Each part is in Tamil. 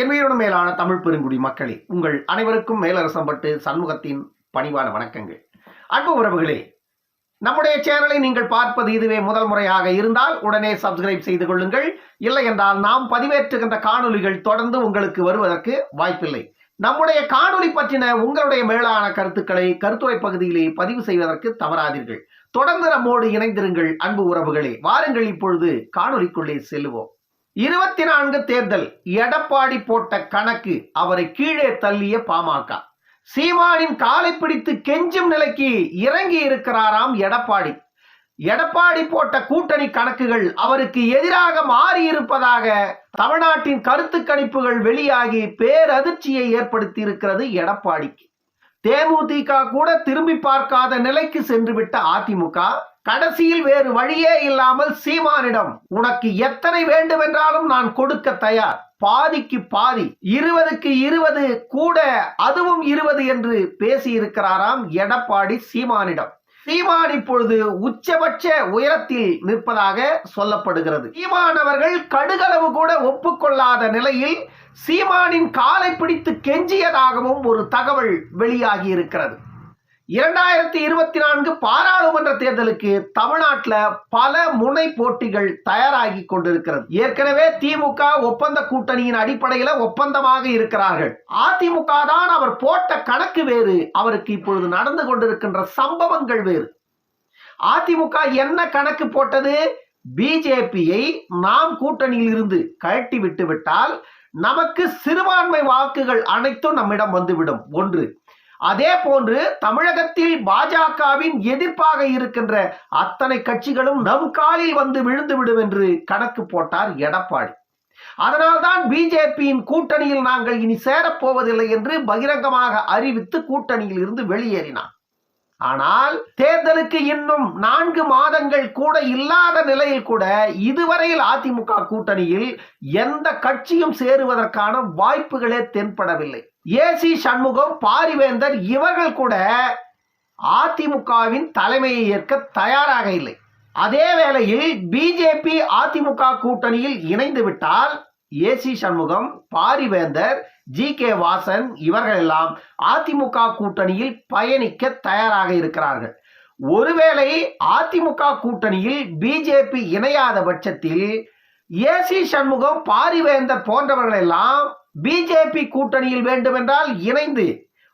என் உயிரினும் மேலான தமிழ் பெருங்குடி மக்களே, உங்கள் அனைவருக்கும் மேலரசம்பட்டு சண்முகத்தின் பணிவான வணக்கங்கள். அன்பு உறவுகளே, நம்முடைய சேனலை நீங்கள் பார்ப்பது இதுவே முதல் முறையாக இருந்தால் உடனே சப்ஸ்கிரைப் செய்து கொள்ளுங்கள். இல்லை என்றால் நாம் பதிவேற்றுகின்ற காணொலிகள் தொடர்ந்து உங்களுக்கு வருவதற்கு வாய்ப்பில்லை. நம்முடைய காணொலி பற்றின உங்களுடைய மேலான கருத்துக்களை கருத்துரை பகுதியிலே பதிவு செய்வதற்கு தவறாதீர்கள். தொடர்ந்து நம்மோடு இணைந்திருங்கள். அன்பு உறவுகளே, வாருங்கள் இப்பொழுது காணொலிக்குள்ளே செல்லுவோம். 24 தேர்தல் எடப்பாடி போட்ட கணக்கு, அவரை கீழே தள்ளிய பாமக. சீமானின் காலை பிடித்து கெஞ்சும் நிலைக்கு இறங்கி இருக்கிறாராம் எடப்பாடி. எடப்பாடி போட்ட கூட்டணி கணக்குகள் அவருக்கு எதிராக மாறி இருப்பதாக தமிழ்நாட்டின் கருத்து கணிப்புகள் வெளியாகி பேரதிர்ச்சியை ஏற்படுத்தி இருக்கிறது எடப்பாடிக்கு. தேமுதிக கூட திரும்பி பார்க்காத நிலைக்கு சென்றுவிட்ட அதிமுக கடைசியில் வேறு வழியே இல்லாமல் சீமானிடம் உனக்கு எத்தனை வேண்டுமென்றாலும் நான் கொடுக்க தயார், பாதிக்கு பாதி, 20க்கு 20 கூட அதுவும் 20 என்று பேசியிருக்கிறாராம் எடப்பாடி சீமானிடம். சீமான் இப்பொழுது உச்சபட்ச உயரத்தில் நிற்பதாக சொல்லப்படுகிறது. சீமான் அவர்கள் கடுகளவு கூட ஒப்புக்கொள்ளாத நிலையில் சீமானின் காலை பிடித்து கெஞ்சியதாகவும் ஒரு தகவல் வெளியாகி இருக்கிறது. 2024 பாராளுமன்ற தேர்தலுக்கு தமிழ்நாட்டில் பல முனை போட்டிகள் தயாராகி கொண்டிருக்கிறது. ஏற்கனவே திமுக ஒப்பந்த கூட்டணியின் அடிப்படையில் ஒப்பந்தமாக இருக்கிறார்கள். அதிமுக தான் அவர் போட்ட கணக்கு வேறு, அவருக்கு இப்பொழுது நடந்து கொண்டிருக்கின்ற சம்பவங்கள் வேறு. அதிமுக என்ன கணக்கு போட்டது? பிஜேபியை நாம் கூட்டணியில் இருந்து கழட்டி விட்டு விட்டால் நமக்கு சிறுபான்மை வாக்குகள் அனைத்தும் நம்மிடம் வந்துவிடும் ஒன்று. அதே போன்று தமிழகத்தில் பாஜகவின் எதிர்ப்பாக இருக்கின்ற அத்தனை கட்சிகளும் நம் காலில் வந்து விழுந்து விடும் என்று கணக்கு போட்டார் எடப்பாடி. அதனால்தான் பிஜேபியின் கூட்டணியில் நாங்கள் இனி சேரப்போவதில்லை என்று பகிரங்கமாக அறிவித்து கூட்டணியில் இருந்து வெளியேறினார். ஆனால் தேர்தலுக்கு இன்னும் 4 மாதங்கள் கூட இல்லாத நிலையில் கூட இதுவரையில் அதிமுக கூட்டணியில் எந்த கட்சியும் சேருவதற்கான வாய்ப்புகளே தென்படவில்லை. ஏசி சண்முகம், பாரிவேந்தர் இவர்கள் கூட அதிமுகவின் தலைமையை ஏற்க தயாராக இல்லை. அதே வேளையில் பிஜேபி அதிமுக கூட்டணியில் இணைந்து விட்டால் ஏசி சண்முகம், பாரிவேந்தர், ஜி.கே. வாசன் இவர்கள் எல்லாம் அதிமுக கூட்டணியில் பயணிக்க தயாராக இருக்கிறார்கள். ஒருவேளை அதிமுக கூட்டணியில் பிஜேபி இணையாத பட்சத்தில் ஏசி சண்முகம், பாரிவேந்தர் போன்றவர்கள் எல்லாம் பிஜேபி கூட்டணியில் வேண்டுமென்றால் இணைந்து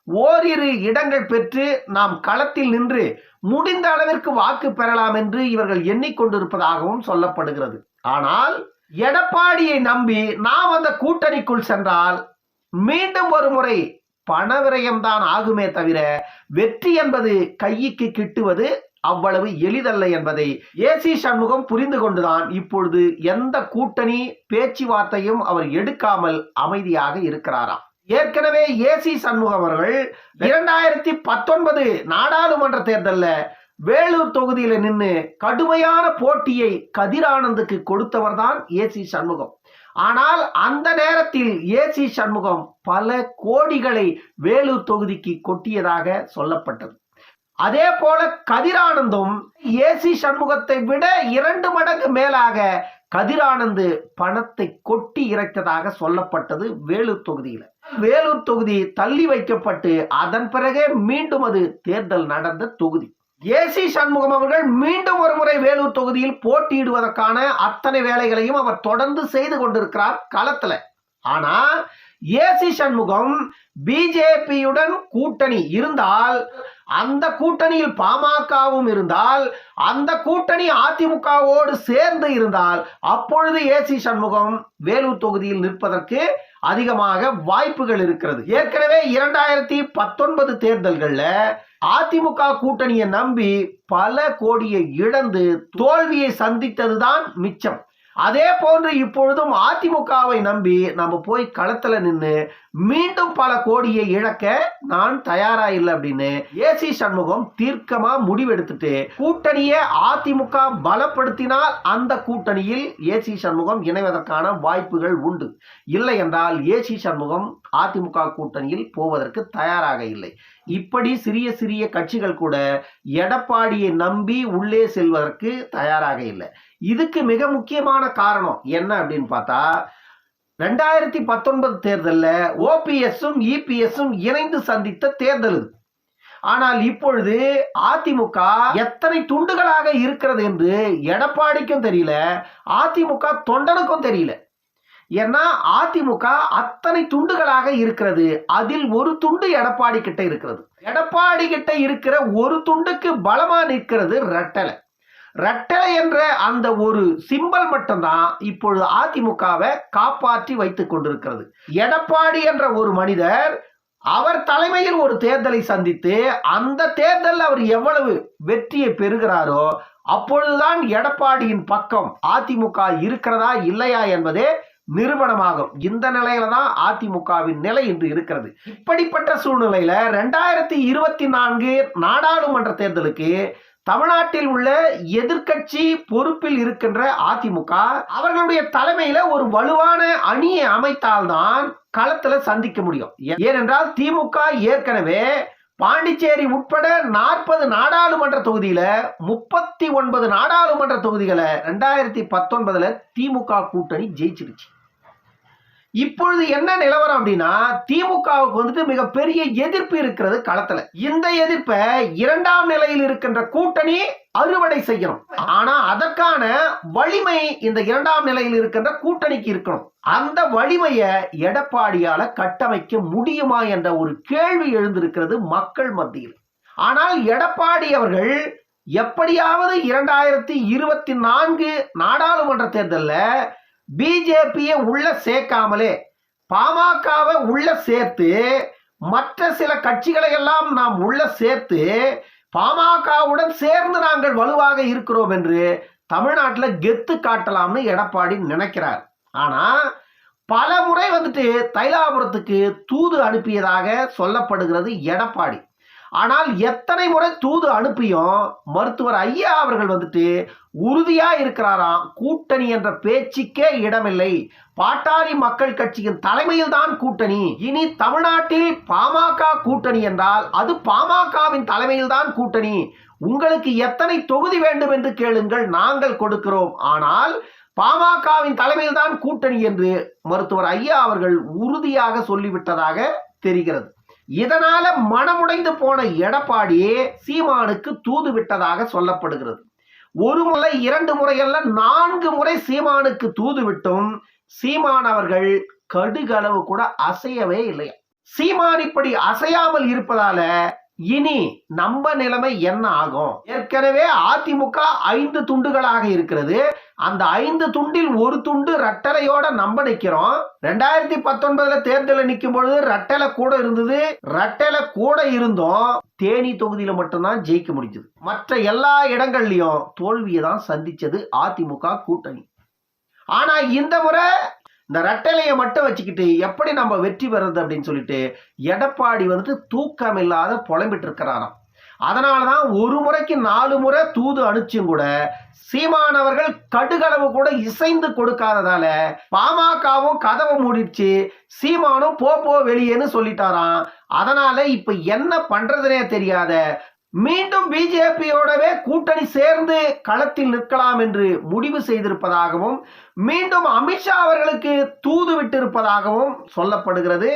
ஓரிரு இடங்கள் பெற்று நாம் களத்தில் நின்று முடிந்த அளவிற்கு வாக்கு பெறலாம் என்று இவர்கள் எண்ணிக்கொண்டிருப்பதாகவும் சொல்லப்படுகிறது. ஆனால் எடப்பாடியை நம்பி நாம் அந்த கூட்டணிக்குள் சென்றால் மீண்டும் ஒரு முறை பணவிரயம்தான் ஆகுமே தவிர வெற்றி என்பது கைக்கு கிட்டுவது அவ்வளவு எளிதல்ல என்பதை ஏசி சண்முகம் புரிந்து கொண்டுதான் இப்பொழுது எந்த கூட்டணி பேச்சுவார்த்தையும் அவர் எடுக்காமல் அமைதியாக இருக்கிறாராம். ஏற்கனவே ஏசி சண்முகம் அவர்கள் 2019 நாடாளுமன்ற தேர்தலில் வேலூர் தொகுதியில நின்று கடுமையான போட்டியை கதிரானந்துக்கு கொடுத்தவர் தான் ஏசி சண்முகம். ஆனால் அந்த நேரத்தில் ஏசி சண்முகம் பல கோடிகளை வேலூர் தொகுதிக்கு கொட்டியதாக சொல்லப்பட்டது. அதே போல கதிரானந்தும் ஏசி சண்முகத்தை விட 2 மடங்கு மேலாக கதிரானந்து பணத்தை கொட்டி இறைத்ததாக சொல்லப்பட்டது வேலூர் தொகுதியில். வேலூர் தொகுதி தள்ளி வைக்கப்பட்டு அதன் பிறகே மீண்டும் அது தேர்தல் நடந்த தொகுதி. ஏசி சண்முகம் அவர்கள் மீண்டும் ஒரு முறை வேலூர் தொகுதியில் போட்டியிடுவதற்கான அத்தனை வேலைகளையும் அவர் தொடர்ந்து செய்து கொண்டிருக்கிறார் களத்துல. ஆனா ஏசி சண்முகம் பிஜேபியுடன் கூட்டணி இருந்தால், அந்த கூட்டணியில் பாமகவும் இருந்தால், அந்த கூட்டணி அதிமுகவோடு சேர்ந்து இருந்தால் அப்பொழுது ஏசி சண்முகம் வேலூர் தொகுதியில் நிற்பதற்கு அதிகமாக வாய்ப்புகள் இருக்கிறது. ஏற்கனவே 2019 தேர்தல்கள்ல அதிமுக கூட்டணியை நம்பி பல கோடியை இழந்து தோல்வியை சந்தித்ததுதான் மிச்சம். அதே போன்று இப்பொழுதும் அதிமுகவை நம்பி நம்ம போய் களத்துல நின்று மீண்டும் பல கோடியை இழக்க நான் தயாரா இல்லை அப்படின்னு ஏசி சண்முகம் தீர்க்கமா முடிவெடுத்துட்டு கூட்டணியை அதிமுக பலப்படுத்தினால் அந்த கூட்டணியில் ஏசி சண்முகம் இணைவதற்கான வாய்ப்புகள் உண்டு. இல்லை என்றால் ஏசி சண்முகம் அதிமுக கூட்டணியில் போவதற்கு தயாராக இல்லை. இப்படி சிறிய சிறிய கட்சிகள் கூட எடப்பாடியை நம்பி உள்ளே செல்வதற்கு தயாராக இல்லை. இதுக்கு மிக முக்கியமான காரணம் என்ன அப்படின்னு பார்த்தா, 2019 தேர்தல்ல ஓபிஎஸும் இபிஎஸும் இணைந்து சந்தித்த தேர்தல் இது. ஆனால் இப்பொழுது அதிமுக எத்தனை துண்டுகளாக இருக்கிறது என்று எடப்பாடிக்கும் தெரியல, அதிமுக தொண்டனுக்கும் தெரியல. ஏன்னா அதிமுக அத்தனை துண்டுகளாக இருக்கிறது. அதில் ஒரு துண்டு எடப்பாடி கிட்ட இருக்கிறது. எடப்பாடி கிட்ட இருக்கிற ஒரு துண்டுக்கு பலமா நிற்கிறது ரெட்டலை. ரெட்டலை என்ற அந்த ஒரு சிம்பல் மட்டும்தான் இப்பொழுது அதிமுகவை காப்பாற்றி வைத்துக் கொண்டிருக்கிறது. எடப்பாடி என்ற ஒரு மனிதர் அவர் தலைமையில் ஒரு தேர்தலை சந்தித்து அந்த தேர்தலில் அவர் எவ்வளவு வெற்றியை பெறுகிறாரோ அப்பொழுதுதான் எடப்பாடியின் பக்கம் அதிமுக இருக்கிறதா இல்லையா என்பதே நிறுவனமாகும். இந்த நிலையில தான் அதிமுகவின் நிலை இன்று இருக்கிறது. இப்படிப்பட்ட சூழ்நிலையில 2024 நாடாளுமன்ற தேர்தலுக்கு தமிழ்நாட்டில் உள்ள எதிர்க்கட்சி பொறுப்பில் இருக்கின்ற அதிமுக அவர்களுடைய தலைமையில ஒரு வலுவான அணியை அமைத்தால்தான் களத்துல சந்திக்க முடியும். ஏனென்றால் திமுக ஏற்கனவே பாண்டிச்சேரி உட்பட 40 நாடாளுமன்ற தொகுதியில 39 நாடாளுமன்ற தொகுதிகளை 2019 திமுக கூட்டணி ஜெயிச்சிருச்சு. இப்பொழுது என்ன நிலவரம் அப்படின்னா திமுகவுக்கு வந்துட்டு மிகப்பெரிய எதிர்ப்பு இருக்கிறது களத்துல. இந்த எதிர்ப்பை இரண்டாம் நிலையில் இருக்கின்ற கூட்டணி அறுவடை செய்யணும். ஆனா அதற்கான வலிமை இந்த இரண்டாம் நிலையில் இருக்கின்ற கூட்டணிக்கு இருக்கணும். அந்த வலிமையை எடப்பாடியால கட்டமைக்க முடியுமா என்ற ஒரு கேள்வி எழுந்திருக்கிறது மக்கள் மத்தியில். ஆனால் எடப்பாடி அவர்கள் எப்படியாவது 2024 நாடாளுமன்ற தேர்தலில் பிஜேபியை உள்ள சேர்க்காமலே பாமகவை உள்ள சேர்த்து மற்ற சில கட்சிகளை எல்லாம் நாம் உள்ள சேர்த்து பாமகவுடன் சேர்ந்து நாங்கள் வலுவாக இருக்கிறோம் என்று தமிழ்நாட்டில் கெத்து காட்டலாம்னு எடப்பாடி நினைக்கிறார். ஆனா பல முறை வந்துட்டு தைலாபுரத்துக்கு தூது அனுப்பியதாக சொல்லப்படுகிறது எடப்பாடி. ஆனால் எத்தனை முறை தூது அனுப்பியும் மருத்துவர் ஐயா அவர்கள் வந்துட்டு உறுதியா இருக்கிறாராம். கூட்டணி என்ற பேச்சுக்கே இடமில்லை, பாட்டாளி மக்கள் கட்சியின் தலைமையில் தான் கூட்டணி. இனி தமிழ்நாட்டில் பாமக கூட்டணி என்றால் அது பாமகவின் தலைமையில் தான் கூட்டணி. உங்களுக்கு எத்தனை தொகுதி வேண்டும் என்று கேளுங்கள், நாங்கள் கொடுக்கிறோம். ஆனால் பாமகவின் தலைமையில் தான் கூட்டணி என்று மருத்துவர் ஐயா அவர்கள் உறுதியாக சொல்லிவிட்டதாக தெரிகிறது. இதனால மனமுடைந்து போன எடப்பாடி சீமானுக்கு தூது விட்டதாக சொல்லப்படுகிறது. ஒரு முறை 2 முறையல்ல 4 முறை சீமானுக்கு தூது விட்டும் சீமான் அவர்கள் கடுகளவு கூட அசையவே இல்லை. சீமான் இப்படி அசையாமல் இருப்பதால இனி நம்ம நிலைமை என்ன ஆகும்? ஏற்கனவே அதிமுக 5 துண்டுகளாக இருக்கிறது. அந்த 5 துண்டில் ஒரு துண்டு ரெட்டலையோட நம்ம நிக்கிறோம். 2019 தேர்தலில் நிற்கும் பொழுது ரெட்டலை கூட இருந்தது. ரெட்டலை கூட இருந்தோம் தேனி தொகுதியில மட்டும்தான் ஜெயிக்க முடிஞ்சது. மற்ற எல்லா இடங்கள்லயும் தோல்வியை தான் சந்திச்சது அதிமுக கூட்டணி. ஆனா இந்த முறை இந்த ரெட்டலையை மட்டும் வச்சுக்கிட்டு எப்படி நம்ம வெற்றி பெறது அப்படின்னு சொல்லிட்டு எடப்பாடி வந்துட்டு தூக்கம் இல்லாத புலம்பிட்டு இருக்கிறாராம். அதனாலதான் ஒரு முறைக்கு 4 முறை தூது அனுப்பிச்சும் கூட சீமானவர்கள் கடுகளவு கூட இசைந்து கொடுக்காததால பாமகவும் கதவை மூடிடுச்சு. சீமானும் போ வெளியேன்னு சொல்லிட்டாராம். அதனால இப்ப என்ன பண்றதுனே தெரியாத மீண்டும் பிஜேபியோடவே கூட்டணி சேர்ந்து களத்தில் நிற்கலாம் என்று முடிவு செய்திருப்பதாகவும் மீண்டும் அமித்ஷா அவர்களுக்கு தூது விட்டிருப்பதாகவும் சொல்லப்படுகிறது.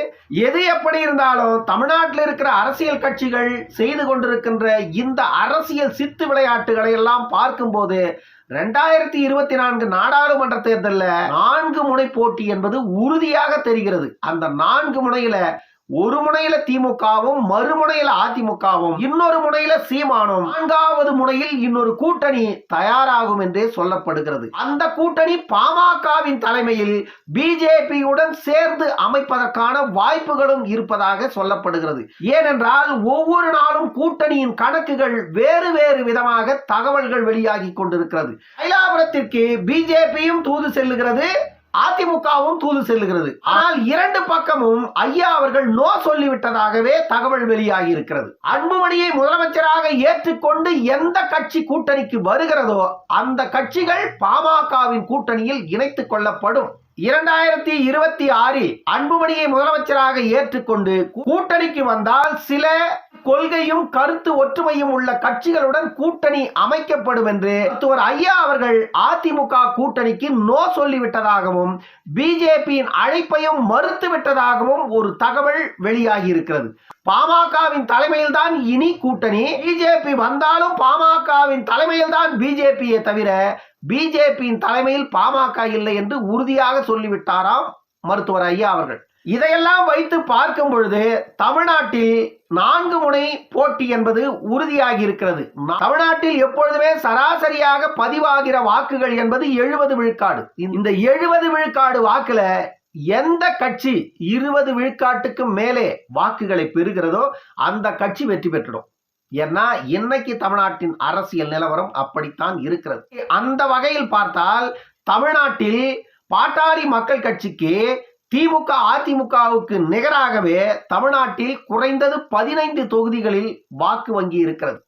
எது எப்படி இருந்தாலும் தமிழ்நாட்டில் இருக்கிற அரசியல் கட்சிகள் செய்து கொண்டிருக்கின்ற இந்த அரசியல் சித்து விளையாட்டுகளை எல்லாம் பார்க்கும்போது 2024 நாடாளுமன்ற தேர்தலில் 4 முனை போட்டி என்பது உறுதியாக தெரிகிறது. அந்த 4 முனையில ஒரு முனையில திமுகவும் மறுமுனையில அதிமுகவும் இன்னொரு முனையில சீமானும் 4வது முனையில் இன்னொரு கூட்டணி தயாராகும் என்றே சொல்லப்படுகிறது. அந்த கூட்டணி பாமகவின் தலைமையில் பிஜேபியுடன் சேர்ந்து அமைப்பதற்கான வாய்ப்புகளும் இருப்பதாக சொல்லப்படுகிறது. ஏனென்றால் ஒவ்வொரு நாளும் கூட்டணியின் கணக்குகள் வேறு வேறு விதமாக தகவல்கள் வெளியாகி கொண்டிருக்கிறது. தைலாபுரத்திற்கு பிஜேபியும் தூது செல்லுகிறது, அதிமுகவும் தூது செல்லுகிறது. ஆனால் 2 பக்கமும் ஐயா அவர்கள் நோ சொல்லிவிட்டதாகவே தகவல் வெளியாகி இருக்கிறது. அன்புமணியை முதலமைச்சராக ஏற்றுக்கொண்டு எந்த கட்சி கூட்டணிக்கு வருகிறதோ அந்த கட்சிகள் பாமகவின் கூட்டணியில் இணைத்துக் கொள்ளப்படும். 2026 அன்புமணியை முதலமைச்சராக ஏற்றுக்கொண்டு கூட்டணிக்கு வந்தால் சில கொள்கையும் கருத்து ஒற்றுமையும் உள்ள கட்சிகளுடன் கூட்டணி அமைக்கப்படும் என்று மருத்துவர் ஐயா அவர்கள் அதிமுக கூட்டணிக்கு நோ சொல்லிவிட்டதாகவும் பிஜேபியின் அழைப்பையும் மறுத்துவிட்டதாகவும் ஒரு தகவல் வெளியாகி இருக்கிறது. பாமகவின் தலைமையில் தான் இனி கூட்டணி, பிஜேபி வந்தாலும் பாமகவின் தலைமையில் தான் பிஜேபியை தவிர பிஜேபியின் தலைமையில் பாமக இல்லை என்று உறுதியாக சொல்லிவிட்டாராம் மருத்துவர் ஐயா அவர்கள். இதையெல்லாம் வைத்து பார்க்கும் பொழுது தமிழ்நாட்டில் 4 முனை போட்டி என்பது உறுதியாகி இருக்கிறது. தமிழ்நாட்டில் எப்பொழுதுமே சராசரியாக பதிவாகிற வாக்குகள் என்பது 70 விழுக்காடு. இந்த 70 விழுக்காடு வாக்குல எந்த கட்சி 20 விழுக்காட்டுக்கு மேலே வாக்குகளை பெறுகிறதோ அந்த கட்சி வெற்றி பெற்றுடும். ஏன்னா இன்னைக்கு தமிழ்நாட்டின் அரசியல் நிலவரம் அப்படித்தான் இருக்கிறது. அந்த வகையில் பார்த்தால் தமிழ்நாட்டில் பாட்டாளி மக்கள் கட்சிக்கு திமுக அதிமுகவுக்கு நிகராகவே தமிழ்நாட்டில் குறைந்தது 15 தொகுதிகளில் வாக்கு வங்கி இருக்கிறது.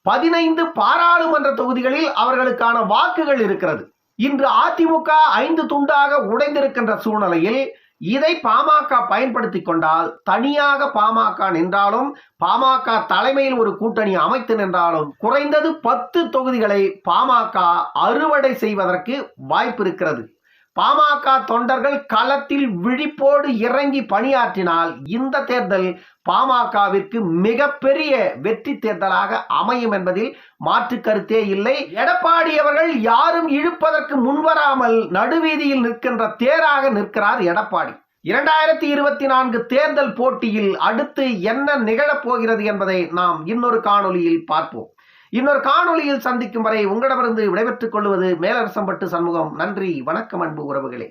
15 பாராளுமன்ற தொகுதிகளில் அவர்களுக்கான வாக்குகள் இருக்கிறது. இன்று அதிமுக 5 துண்டாக உடைந்திருக்கின்ற சூழ்நிலையில் இதை பாமக பயன்படுத்திக் கொண்டால், தனியாக பாமக நின்றாலும் பாமக தலைமையில் ஒரு கூட்டணி அமைத்து நின்றாலும் குறைந்தது 10 தொகுதிகளை பாமக அறுவடை செய்வதற்கு வாய்ப்பு இருக்கிறது. பாமக தொண்டர்கள் களத்தில் விழிப்போடு இறங்கி பணியாற்றினால் இந்த தேர்தல் பாமகவிற்கு மிகப்பெரிய வெற்றி தேர்தலாக அமையும் என்பதில் மாற்று கருத்தே இல்லை. எடப்பாடி அவர்கள் யாரும் இழுப்பதற்கு முன்வராமல் நடுவீதியில் நிற்கின்ற தேராக நிற்கிறார் எடப்பாடி. 2024 தேர்தல் போட்டியில் அடுத்து என்ன நிகழப் போகிறது என்பதை நாம் இன்னொரு காணொளியில் பார்ப்போம். இன்னொரு காணொளியில் சந்திக்கும் வரை உங்களிடமிருந்து விடைபெற்றுக் கொள்வது மேலரசம்பட்டு சண்முகம். நன்றி, வணக்கம் அன்பு உறவுகளே.